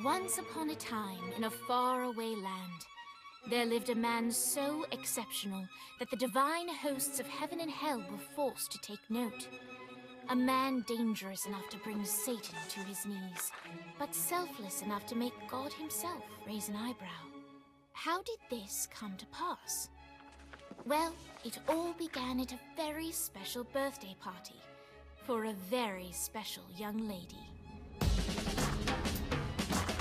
Once upon a time, in a faraway land, there lived a man so exceptional that the divine hosts of heaven and hell were forced to take note. A man dangerous enough to bring Satan to his knees, but selfless enough to make God himself raise an eyebrow. How did this come to pass? Well, it all began at a very special birthday party for a very special young lady.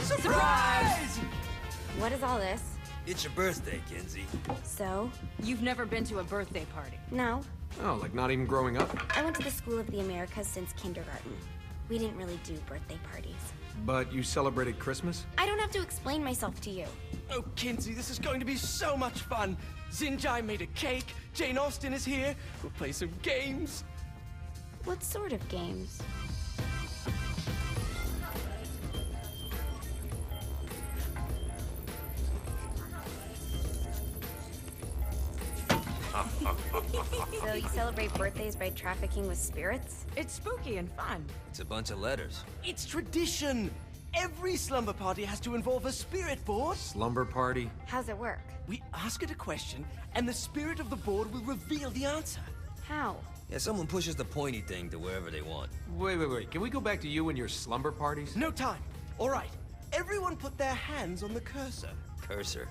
Surprise! What is all this? It's your birthday, Kinsey. So? You've never been to a birthday party? No. Oh, like not even growing up? I went to the School of the Americas since kindergarten. We didn't really do birthday parties. But you celebrated Christmas? I don't have to explain myself to you. Oh, Kinsey, this is going to be so much fun. Zinjai made a cake, Jane Austen is here, we'll play some games. What sort of games? So you celebrate birthdays by trafficking with spirits? It's spooky and fun. It's a bunch of letters. It's tradition. Every slumber party has to involve a spirit board. Slumber party? How's it work? We ask it a question, and the spirit of the board will reveal the answer. How? Yeah, someone pushes the pointy thing to wherever they want. Wait. Can we go back to you and your slumber parties? No time. All right. Everyone put their hands on the cursor. Cursor.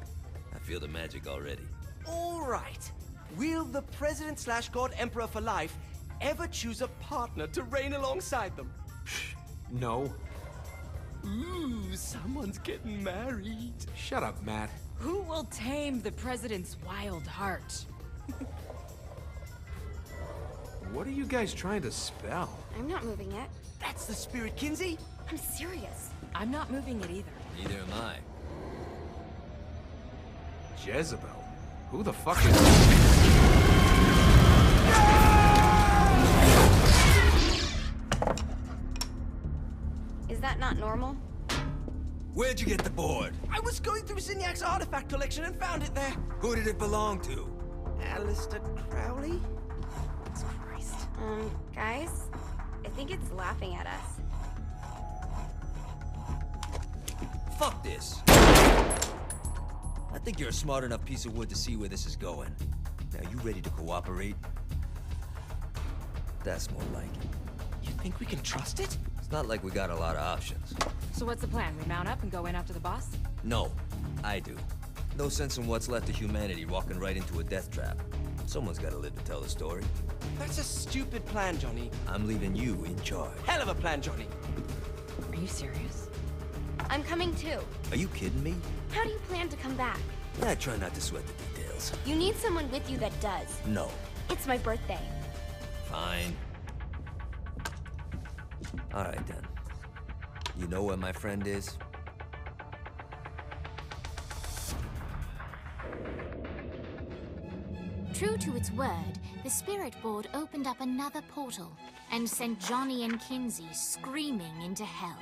I feel the magic already. All right. Will the President/God Emperor for life ever choose a partner to reign alongside them? No. Ooh, someone's getting married. Shut up, Matt. Who will tame the president's wild heart? What are you guys trying to spell? I'm not moving it. That's the spirit, Kinsey. I'm serious. I'm not moving it either. Neither am I. Jezebel? Who the fuck is... Is that not normal? Where'd you get the board? I was going through Zignac's artifact collection and found it there. Who did it belong to? Alistair Crowley? Christ. Guys? I think it's laughing at us. Fuck this. I think you're a smart enough piece of wood to see where this is going. Now, you ready to cooperate? That's more like it. You think we can trust it? It's not like we got a lot of options. So what's the plan? We mount up and go in after the boss? No, I do. No sense in what's left of humanity walking right into a death trap. Someone's gotta live to tell the story. That's a stupid plan, Johnny. I'm leaving you in charge. Hell of a plan, Johnny. Are you serious? I'm coming too. Are you kidding me? How do you plan to come back? I try not to sweat the details. You need someone with you that does. No. It's my birthday. Fine. All right, then. You know where my friend is? True to its word, the spirit board opened up another portal and sent Johnny and Kinsey screaming into hell.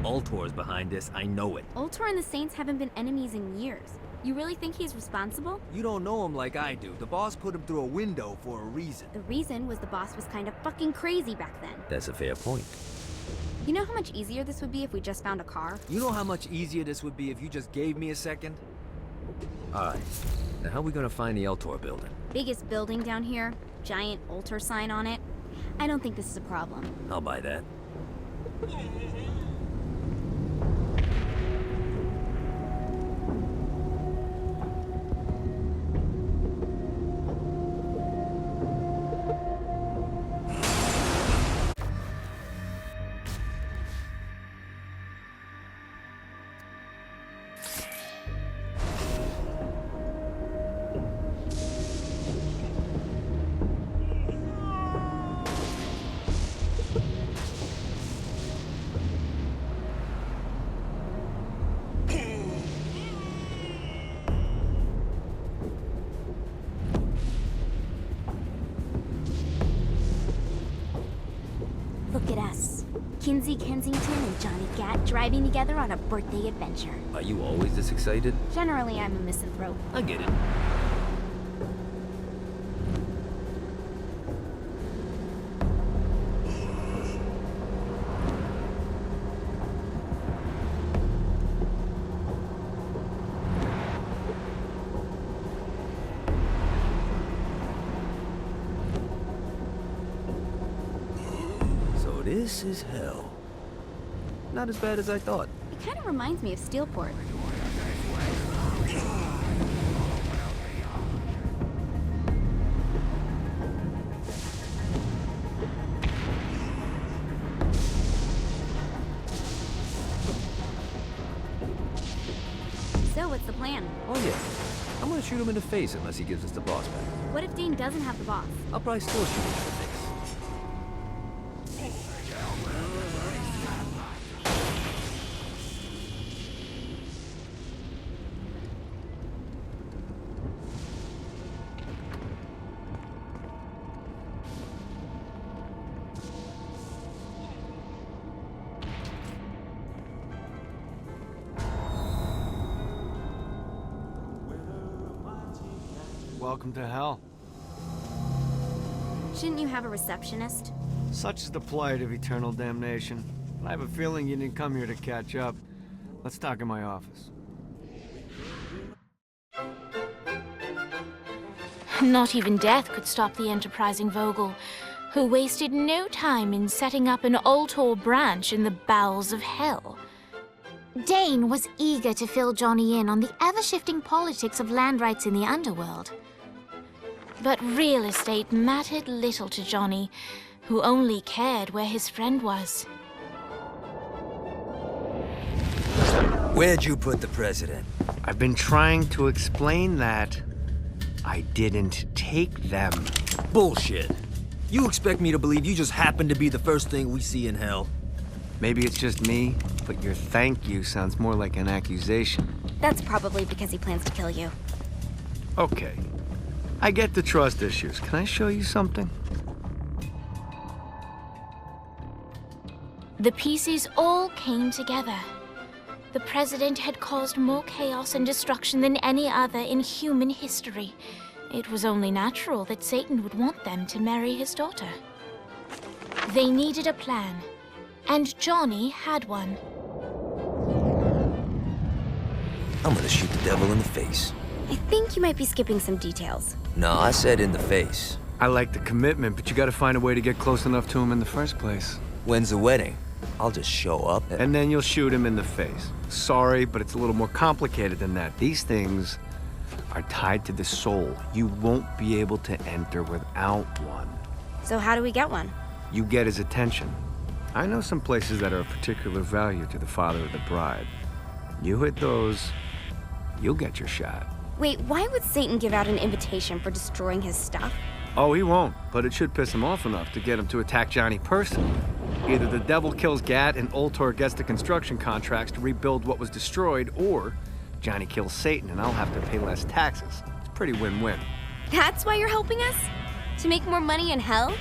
Ultor's behind this, I know it. Ultor and the Saints haven't been enemies in years. You really think he's responsible? You don't know him like I do. The boss put him through a window for a reason. The reason was the boss was kind of fucking crazy back then. That's a fair point. You know how much easier this would be if we just found a car? You know how much easier this would be if you just gave me a second? Alright. Now how are we gonna find the Ultor building? Biggest building down here, giant Ultor sign on it. I don't think this is a problem. I'll buy that. look at us. Kinsey Kensington and Johnny Gat driving together on a birthday adventure. Are you always this excited? Generally, I'm a misanthrope. I get it. This is hell. Not as bad as I thought. It kind of reminds me of Steelport. So, what's the plan? Oh yeah. I'm gonna shoot him in the face unless he gives us the boss back. What if Dean doesn't have the boss? I'll probably still shoot him in the face. Welcome to hell. Shouldn't you have a receptionist? Such is the plight of eternal damnation. I have a feeling you didn't come here to catch up. Let's talk in my office. Not even death could stop the enterprising Vogel, who wasted no time in setting up an Ultor branch in the bowels of hell. Dane was eager to fill Johnny in on the ever-shifting politics of land rights in the underworld. But real estate mattered little to Johnny, who only cared where his friend was. Where'd you put the president? I've been trying to explain that. I didn't take them. Bullshit. You expect me to believe you just happened to be the first thing we see in hell? Maybe it's just me, but your thank you sounds more like an accusation. That's probably because he plans to kill you. Okay. I get the trust issues. Can I show you something? The pieces all came together. The president had caused more chaos and destruction than any other in human history. It was only natural that Satan would want them to marry his daughter. They needed a plan, and Johnny had one. I'm gonna shoot the devil in the face. I think you might be skipping some details. No, I said in the face. I like the commitment, but you gotta find a way to get close enough to him in the first place. When's the wedding? I'll just show up And then you'll shoot him in the face. Sorry, but it's a little more complicated than that. These things are tied to the soul. You won't be able to enter without one. So how do we get one? You get his attention. I know some places that are of particular value to the father of the bride. You hit those, you'll get your shot. Wait, why would Satan give out an invitation for destroying his stuff? Oh, he won't, but it should piss him off enough to get him to attack Johnny personally. Either the devil kills Gat and Ultor gets the construction contracts to rebuild what was destroyed, or Johnny kills Satan and I'll have to pay less taxes. It's pretty win-win. That's why you're helping us? To make more money in hell?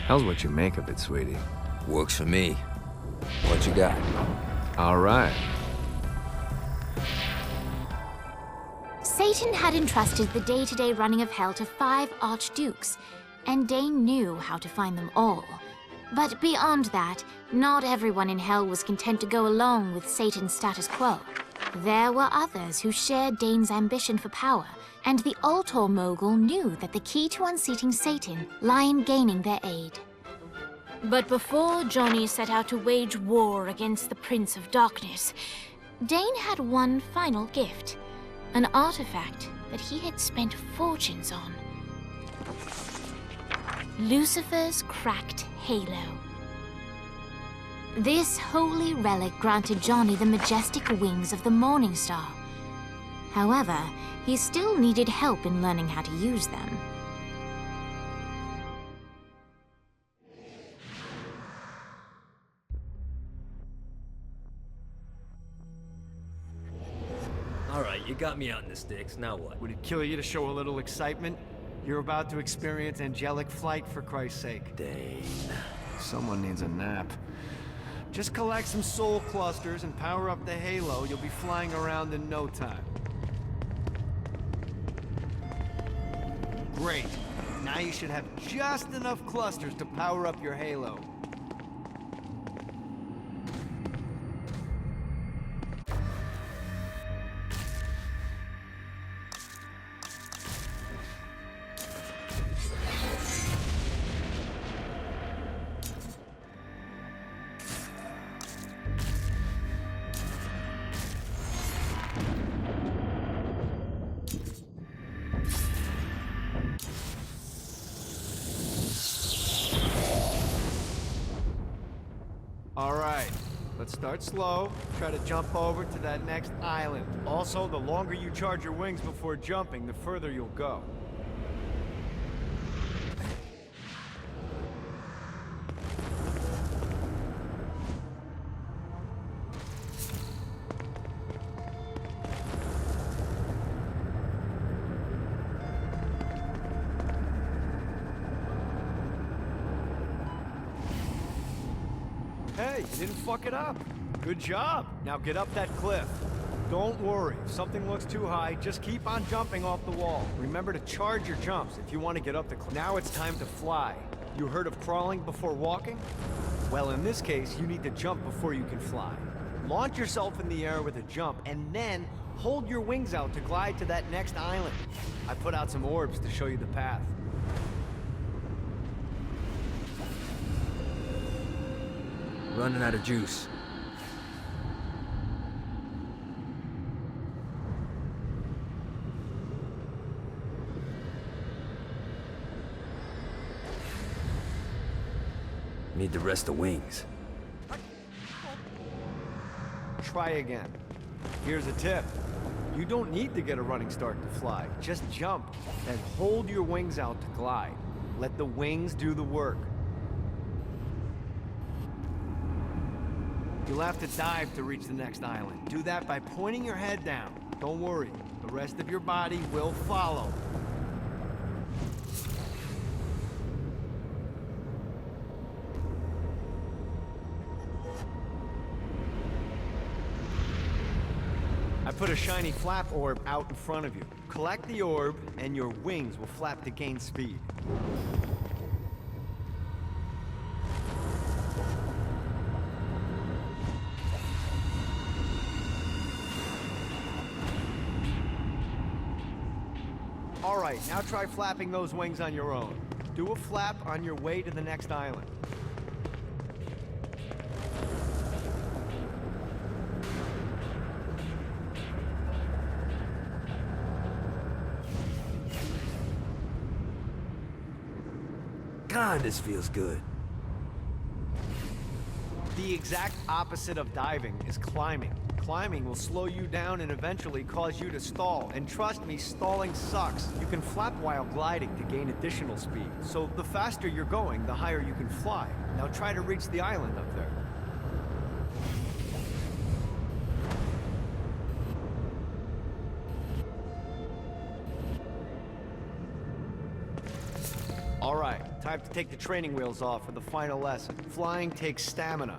Hell's what you make of it, sweetie. Works for me. What you got? All right. Satan had entrusted the day-to-day running of hell to 5 archdukes, and Dane knew how to find them all. But beyond that, not everyone in hell was content to go along with Satan's status quo. There were others who shared Dane's ambition for power, and the Ultor mogul knew that the key to unseating Satan lay in gaining their aid. But before Johnny set out to wage war against the Prince of Darkness, Dane had one final gift, an artifact that he had spent fortunes on. Lucifer's cracked halo. This holy relic granted Johnny the majestic wings of the Morning Star. However, he still needed help in learning how to use them. All right, you got me on the sticks. Now what? Would it kill you to show a little excitement? You're about to experience angelic flight, for Christ's sake. Dane. Someone needs a nap. Just collect some soul clusters and power up the halo. You'll be flying around in no time. Great. Now you should have just enough clusters to power up your halo. All right, let's start slow. Try to jump over to that next island. Also, the longer you charge your wings before jumping, the further you'll go. Hey, you didn't fuck it up. Good job. Now get up that cliff. Don't worry. If something looks too high, just keep on jumping off the wall. Remember to charge your jumps if you want to get up the cliff. Now it's time to fly. You heard of crawling before walking? Well, in this case, you need to jump before you can fly. Launch yourself in the air with a jump, and then hold your wings out to glide to that next island. I put out some orbs to show you the path. Running out of juice. Need to rest the wings. Try again. Here's a tip. You don't need to get a running start to fly. Just jump and hold your wings out to glide. Let the wings do the work. You'll have to dive to reach the next island. Do that by pointing your head down. Don't worry, the rest of your body will follow. I put a shiny flap orb out in front of you. Collect the orb, and your wings will flap to gain speed. All right, now try flapping those wings on your own. Do a flap on your way to the next island. God, this feels good. The exact opposite of diving is climbing. Climbing will slow you down and eventually cause you to stall. And trust me, stalling sucks. You can flap while gliding to gain additional speed. So the faster you're going, the higher you can fly. Now try to reach the island up there. All right, time to take the training wheels off for the final lesson. Flying takes stamina.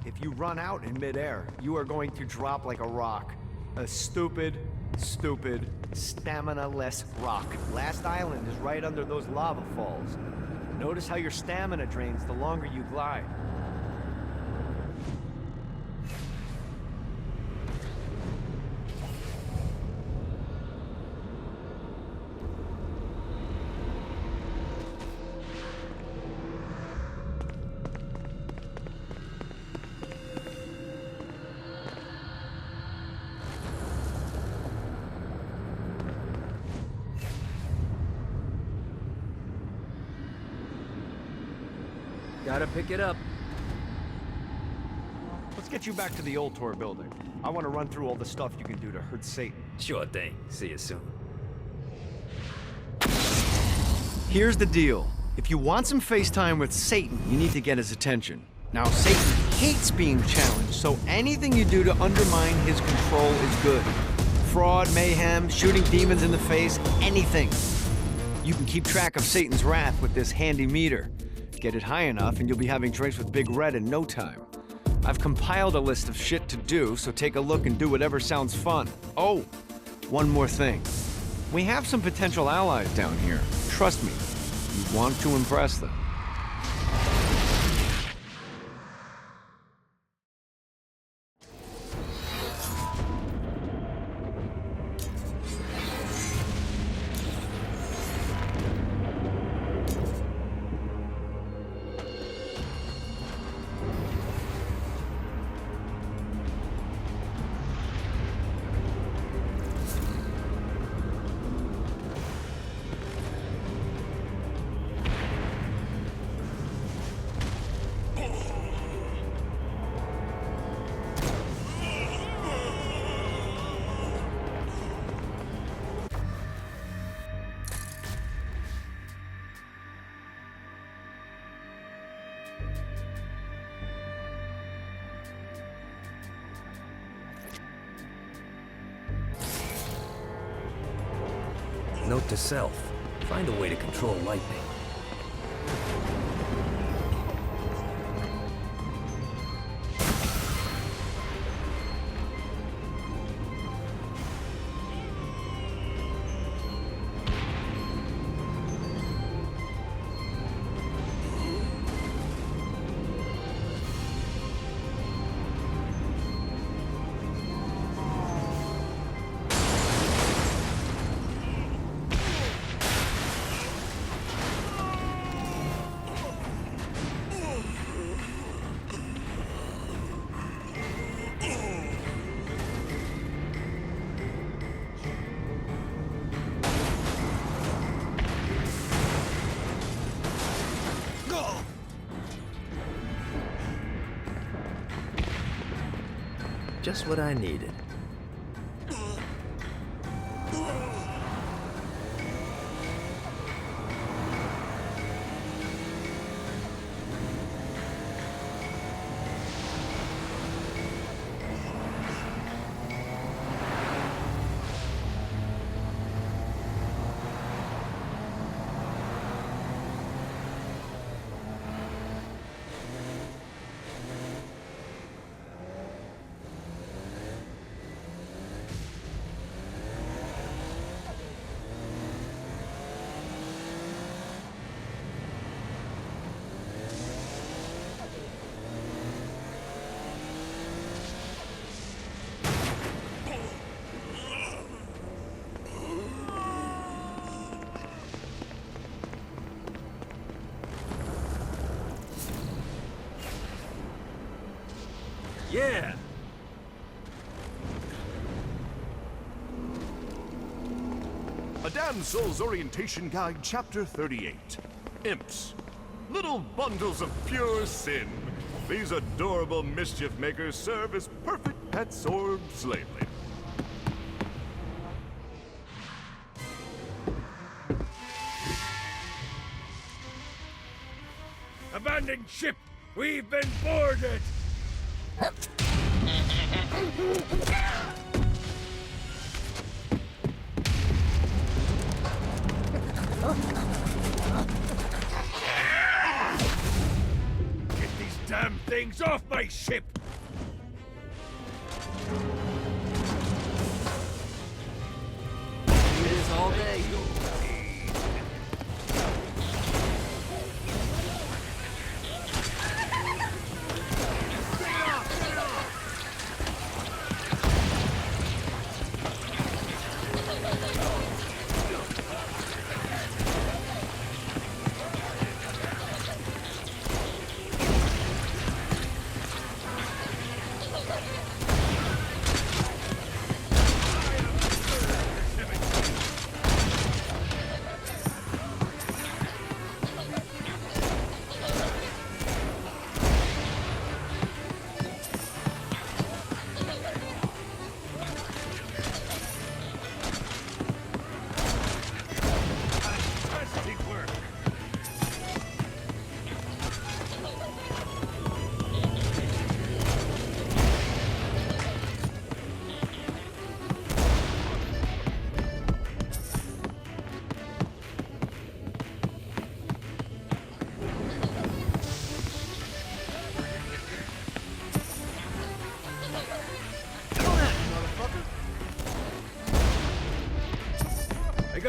If you run out in midair, you are going to drop like a rock. A stupid, stamina-less rock. Last island is right under those lava falls. Notice how your stamina drains the longer you glide. Gotta pick it up. Let's get you back to the old tour building. I want to run through all the stuff you can do to hurt Satan. Sure thing. See you soon. Here's the deal. If you want some FaceTime with Satan, you need to get his attention. Now, Satan hates being challenged, so anything you do to undermine his control is good. Fraud, mayhem, shooting demons in the face, anything. You can keep track of Satan's wrath with this handy meter. Get it high enough, and you'll be having drinks with Big Red in no time. I've compiled a list of shit to do, so take a look and do whatever sounds fun. Oh, one more thing. We have some potential allies down here. Trust me, you want to impress them. Note to self, find a way to control lightning. Just what I needed. Yeah! A Damsel's Orientation Guide, Chapter 38. Imps. Little bundles of pure sin. These adorable mischief makers serve as perfect pets or slave labor. Abandoned ship! We've been boarded! Get these damn things off my ship! It is all day.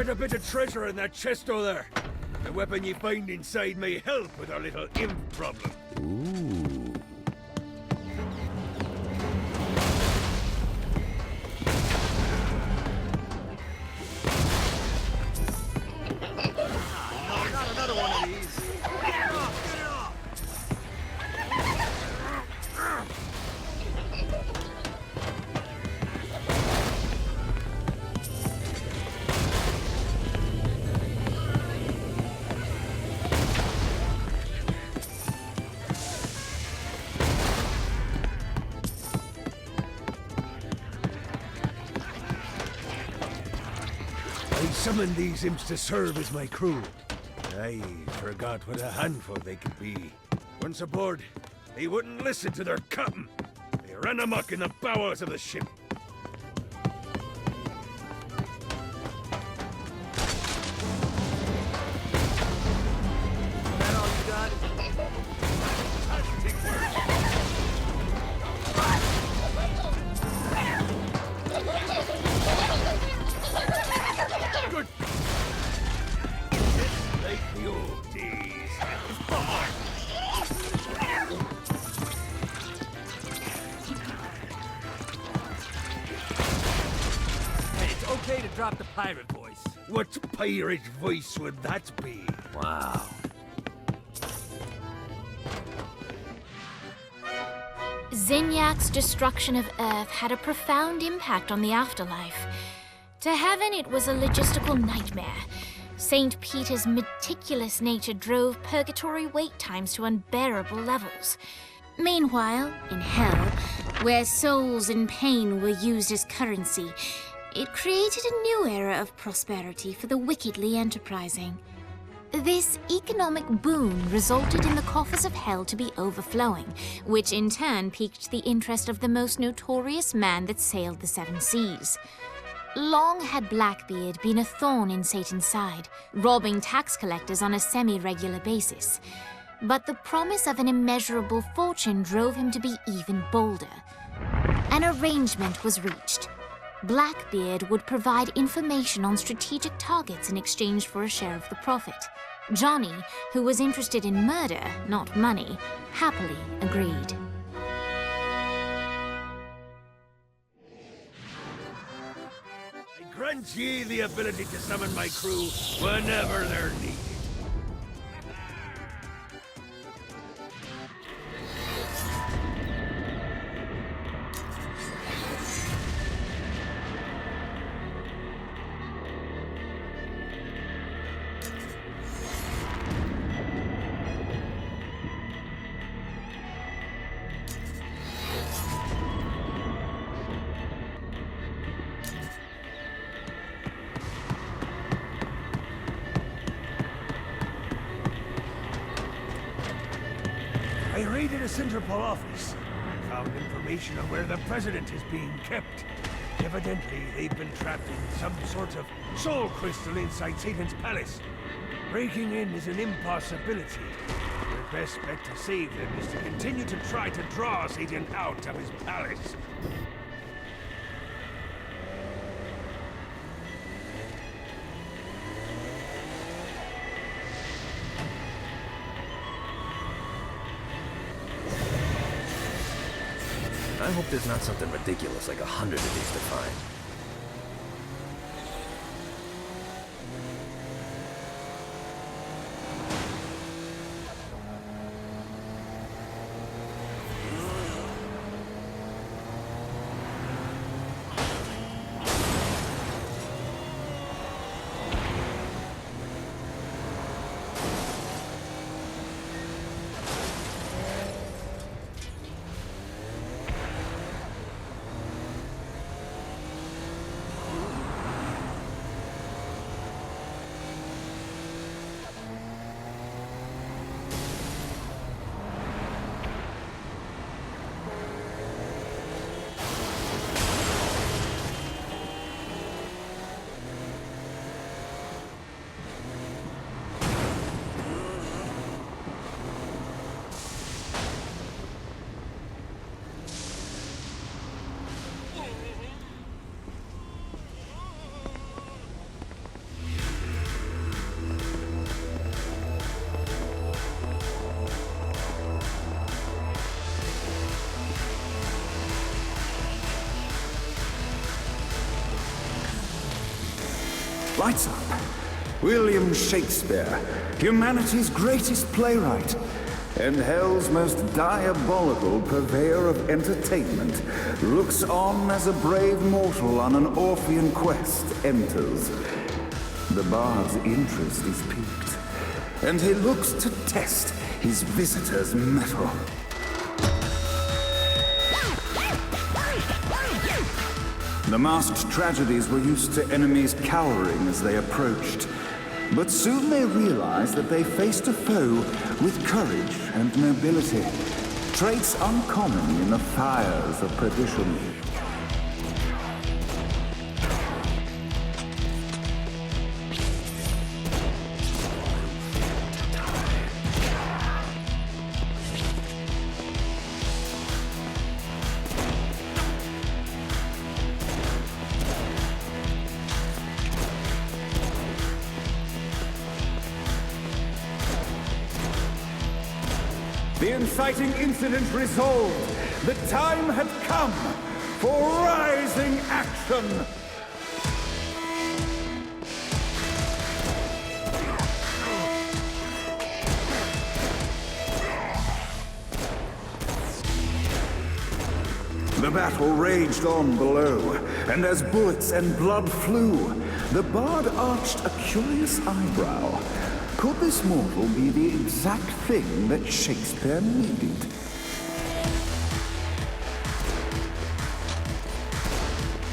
There's a bit of treasure in that chest over there. The weapon you find inside may help with our little imp problem. Ooh. Not another one of these. Get it off! Get it off! I summoned these imps to serve as my crew. I forgot what a handful they could be. Once aboard, they wouldn't listen to their captain. They ran amok in the bowels of the ship. Is that all you got? Fantastic work. Good. Just like the old days. It's okay to drop the pirate voice. What pirate voice would that be? Wow. Zinyak's destruction of Earth had a profound impact on the afterlife. To heaven, it was a logistical nightmare. St. Peter's meticulous nature drove purgatory wait times to unbearable levels. Meanwhile, in hell, where souls in pain were used as currency, it created a new era of prosperity for the wickedly enterprising. This economic boon resulted in the coffers of hell to be overflowing, which in turn piqued the interest of the most notorious man that sailed the seven seas. Long had Blackbeard been a thorn in Satan's side, robbing tax collectors on a semi-regular basis. But the promise of an immeasurable fortune drove him to be even bolder. An arrangement was reached. Blackbeard would provide information on strategic targets in exchange for a share of the profit. Johnny, who was interested in murder, not money, happily agreed. I grant ye the ability to summon my crew whenever they're needed. I raided a Centerpol office. Found information on where the president is being kept. Evidently, they've been trapped in some sort of soul crystal inside Satan's palace. Breaking in is an impossibility. Your best bet to save them is to continue to try to draw Satan out of his palace. I hope there's not something ridiculous like 100 of these to find. Lights up. William Shakespeare, humanity's greatest playwright, and hell's most diabolical purveyor of entertainment, looks on as a brave mortal on an Orphean quest enters. The bard's interest is piqued, and he looks to test his visitor's mettle. The masked tragedies were used to enemies cowering as they approached. But soon they realized that they faced a foe with courage and nobility, traits uncommon in the fires of perdition. The inciting incident resolved. The time had come for rising action. The battle raged on below, and as bullets and blood flew, the bard arched a curious eyebrow. Could this mortal be the exact thing that Shakespeare needed?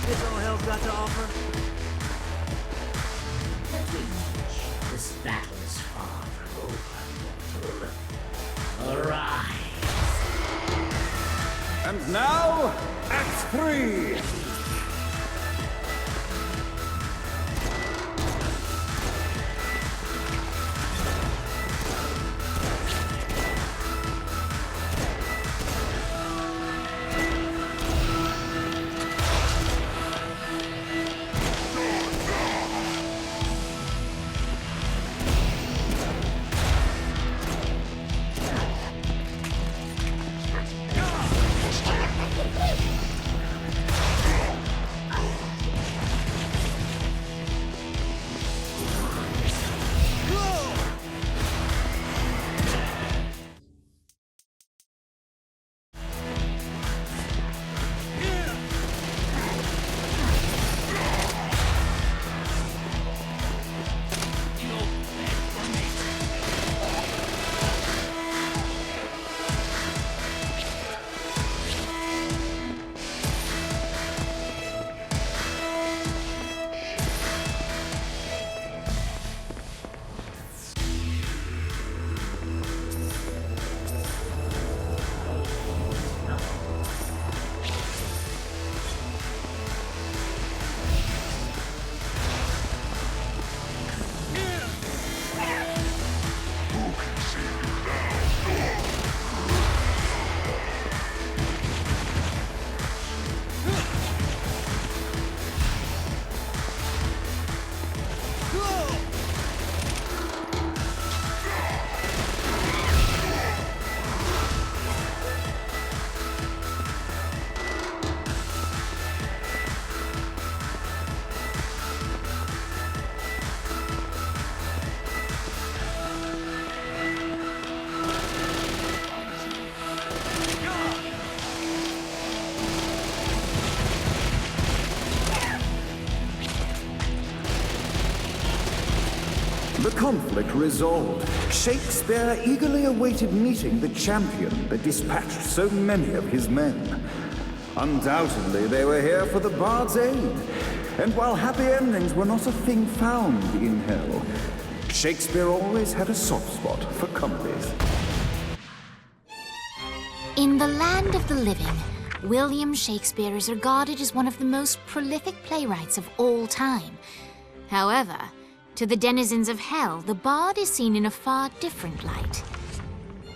This all hell's got to offer? This battle is far from over, mortal. Arise! And now, Act 3! The conflict resolved. Shakespeare eagerly awaited meeting the champion that dispatched so many of his men. Undoubtedly, they were here for the bard's aid. And while happy endings were not a thing found in hell, Shakespeare always had a soft spot for comedies. In the land of the living, William Shakespeare is regarded as one of the most prolific playwrights of all time. However, to the denizens of hell, the bard is seen in a far different light.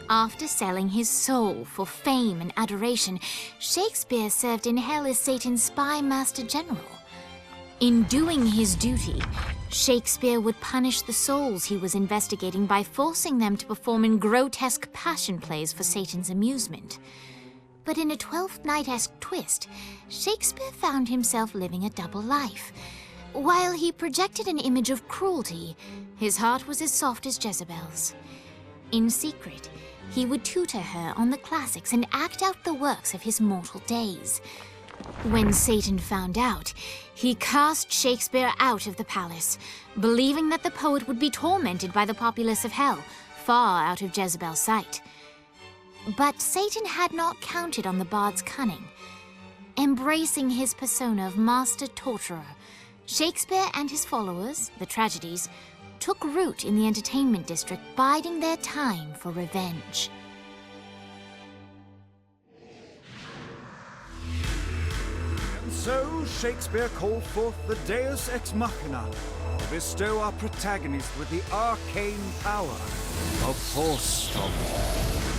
After selling his soul for fame and adoration, Shakespeare served in hell as Satan's spy master general. In doing his duty, Shakespeare would punish the souls he was investigating by forcing them to perform in grotesque passion plays for Satan's amusement. But in a Twelfth Night-esque twist, Shakespeare found himself living a double life. While he projected an image of cruelty, his heart was as soft as Jezebel's. In secret, he would tutor her on the classics and act out the works of his mortal days. When Satan found out, he cast Shakespeare out of the palace, believing that the poet would be tormented by the populace of hell, far out of Jezebel's sight. But Satan had not counted on the bard's cunning. Embracing his persona of master torturer, Shakespeare and his followers, the tragedies, took root in the entertainment district, biding their time for revenge. And so Shakespeare called forth the Deus Ex Machina to bestow our protagonist with the arcane power of Force Stop.